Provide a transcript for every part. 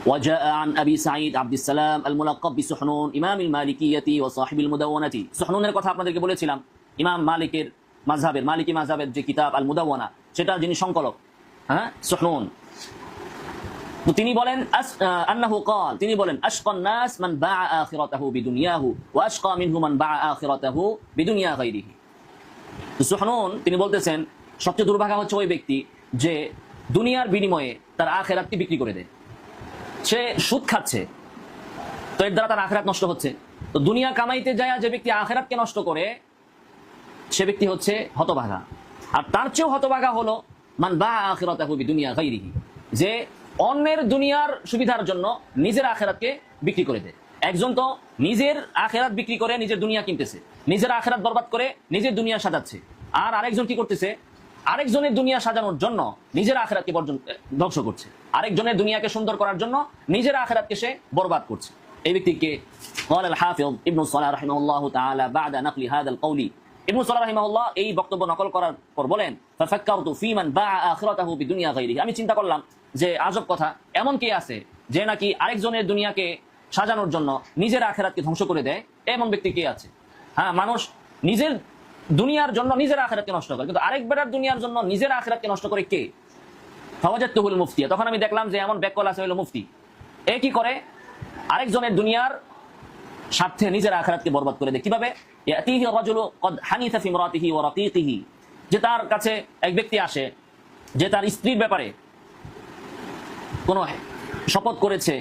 وجاء عن أبي سعيد عبد السلام الملقب بسحنون إمام المالكية وصاحب المدونة সুহনুনের কথা আপনাদেরকে বলেছিলাম ইমাম মালিকের মাযহাবের মালিকি মাযহাবের যে কিতাব আল মুদাওয়ানা সেটা যিনি সংকলক হ্যাঁ সুহনুন তো তিনি বলেন আন্নাহু قال তিনি বলেন আশকান নাস মান বাআ আখিরাতাহু বিদুনিয়াহু ওয়া আশকা মিনহু মান বাআ আখিরাতাহু বিদুনিয়া গায়রিহি তো সুহনুন তিনি বলতেছেন সবচেয়ে দুর্ভাগা হচ্ছে ওই ব্যক্তি যে দুনিয়ার বিনিময়ে তার আখিরাতকে বিক্রি করে দেয় সে সুদ খাচ্ছে তো এর দ্বারা তার আখিরাত নষ্ট হচ্ছে তো দুনিয়া কামাইতে যায় যে ব্যক্তি আখিরাতকে নষ্ট করে সে ব্যক্তি হচ্ছে হতভাগা আর তার চেয়েও হতভাগা হলো মান বাআ আখিরাতাহু বিদুনিয়া গায়রিহি যে অন্যের দুনিয়ার সুবিধার জন্য নিজের আখিরাতকে বিক্রি করে দেয় একজন তো নিজের আখিরাত বিক্রি করে নিজের দুনিয়া কিনতেছে নিজের আখিরাত বরবাদ করে নিজের দুনিয়া সাজাচ্ছে আর আরেকজন কি করতেছে আরেকজনের দুনিয়া সাজানোর জন্য নিজের আখিরাতকে ধ্বংস করছে আরেকজনের দুনিয়াকে সুন্দর করার জন্য নিজের আখিরাতকে সে বরবাদ করছে এই ব্যক্তিকে قال الحافظ ابن الصلاح رحمه الله تعالى بعد نقل هذا القول ইবনে সালাহ রাহিমাহুল্লাহ এই বক্তব্য নকল করার পর বলেন ফাফাক্কারতু ফি মান বাআ আখিরাতাহু বিদুনিয়া গায়রিহি আমি চিন্তা করলাম যে আজব কথা এমন কে আছে যে নাকি আরেকজনের দুনিয়াকে সাজানোর জন্য নিজের আখিরাতকে ধ্বংস করে দেয় এমন ব্যক্তি কে আছে হ্যাঁ মানুষ নিজের দুনিয়ার জন্য নিজের আখিরাতকে নষ্ট করে কিন্তু আরেক বেটার দুনিয়ার জন্য নিজের আখিরাতকে নষ্ট করে কে ফাওয়াজাতুহুল মুফতি তখন আমি দেখলাম যে এমন ব্যাককল আছে হলো মুফতি এ কি করে আরেকজনের দুনিয়ার স্বার্থে নিজের আখিরাতকে বরবাদ করে দেয় কিভাবে ইয়াতিহি রাজুলু قد حنث في امراته ورقيقه যে তার কাছে এক ব্যক্তি আসে যে তার স্ত্রীর ব্যাপারে কোনো শপথ করেছে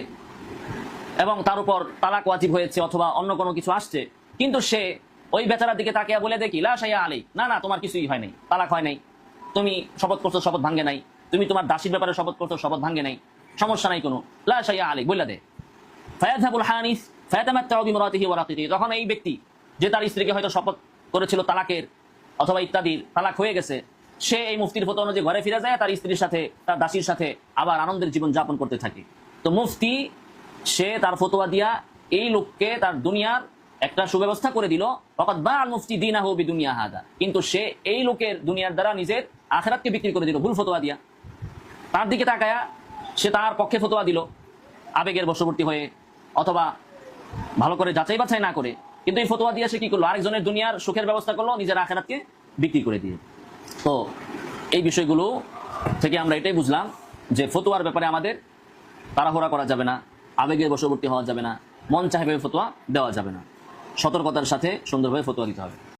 এবং তার উপর তালাক ওয়াজিব হয়েছে অথবা অন্য কোনো কিছু আসছে কিন্তু সে ওই বেচারার দিকে তাকিয়ে বলে দেখি লা শাইয়া আলাইক না না তোমার কিছুই হয় নাই তালাক হয় নাই তুমি শপথ করছো শপথ ভাঙে নাই তুমি তোমার দাসীর ব্যাপারে শপথ করছো শপথ ভাঙে নাই সমস্যা নাই কোনো লা শাইয়া আলাইক বলে দে ফায়াযহাবুল হানিস ফায়াতামাত্তাউ বিমরাতিহি ওয়া রাকিতিহি তখন এই ব্যক্তি যে তার স্ত্রীকে হয়তো শপথ করেছিল তালাকের অথবা ইত্যাদির তালাক হয়ে গেছে সে এই মুফতির ফতোয়া অনুযায়ী ঘরে ফিরে যায় তার স্ত্রীর সাথে তার দাসীর সাথে আবার আনন্দের জীবন যাপন করতে থাকে তো মুফতি সে তার ফতোয়া দিয়া এই লোককে তার দুনিয়ার একটা সুব্যবস্থা করে দিল ফাকাদ বাআল মুফতি দীনাহু বিদুনিয়া হাদা কিন্তু সে এই লোকের দুনিয়ার দ্বারা নিজের আখিরাতকে বিক্রি করে দিল ভুল ফতোয়া দিয়া তার দিকে তাকায়া সে তার পক্ষে ফতোয়া দিল আবেগের বশবর্তী হয়ে অথবা ভালো করে যাচাই বাছাই না করে কিন্তু এই ফতোয়া দিয়ে সে কি করলো আরেকজনের দুনিয়ার সুখের ব্যবস্থা করলো নিজের আখিরাতকে বিক্রি করে দিয়ে তো এই বিষয়গুলো থেকে আমরা এটাই বুঝলাম যে ফতোয়ার ব্যাপারে আমাদের তাড়াহুড়া করা যাবে না আবেগের বশবর্তী হওয়া যাবে না মন চাইবে ফতোয়া দেওয়া যাবে না সতর্কতার সাথে সুন্দরভাবে ফতোয়া দিতে হবে